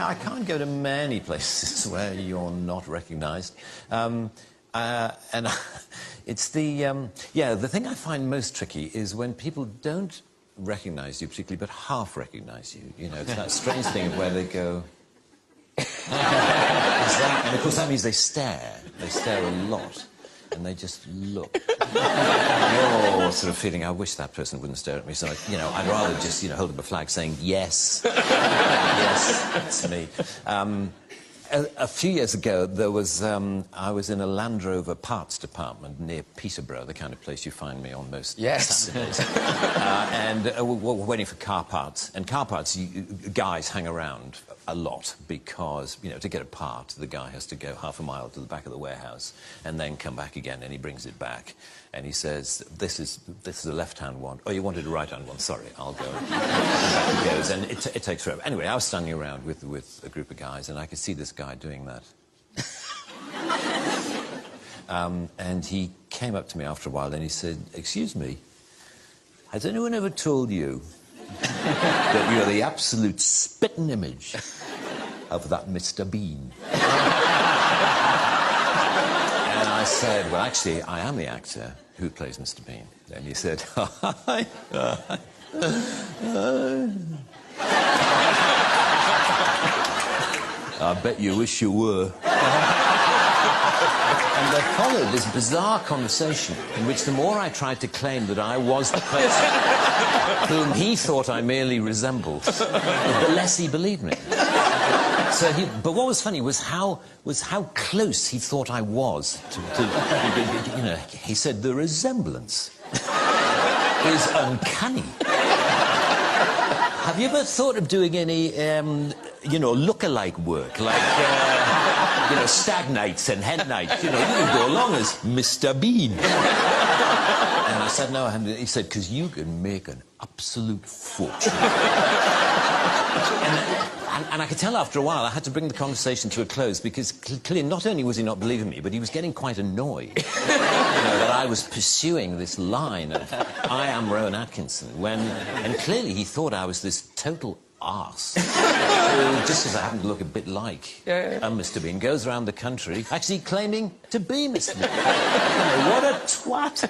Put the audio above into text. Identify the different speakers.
Speaker 1: yeah, I can't go to many places where you're not recognised. And it's the thing I find most tricky is when people don't recognise you particularly, but half recognise you. You know, it's that strange thing of where they go... and of course that means they stare. They stare a lot. And they just look. You're sort of feeling, I wish that person wouldn't stare at me, so, I'd rather just, hold up a flag saying, yes. Yes, it's me. A few years ago, there was, I was in a Land Rover parts department near Peterborough, the kind of place you find me on most Saturdays. And we're waiting for car parts. And car parts, guys hang around a lot because, to get a part, the guy has to go half a mile to the back of the warehouse and then come back again, and he brings it back. And he says, this is a left-hand one. Oh, you wanted a right-hand one. Sorry, I'll go. And back he goes, and it takes forever. Anyway, I was standing around with a group of guys, and I could see this guy doing that. And he came up to me after a while, and he said, excuse me, has anyone ever told you that you're the absolute spitting image of that Mr. Bean? And I said, well, actually, I am the actor who plays Mr. Bean. And he said, I bet you wish you were. And there followed this bizarre conversation in which the more I tried to claim that I was the person whom he thought I merely resembled, the less he believed me. But what was funny was how close he thought I was to he said the resemblance is uncanny. Have you ever thought of doing any, look-alike work, like, stag nights and hen nights? You can go along as Mr. Bean. And I said, no, I haven't. He said, because you can make an absolute fortune. And I could tell after a while I had to bring the conversation to a close because clearly not only was he not believing me, but he was getting quite annoyed that I was pursuing this line of I am Rowan Atkinson and clearly he thought I was this total arse. Just because I happen to look a bit like Mr. Bean, goes around the country actually claiming to be Mr. Bean. What a twat.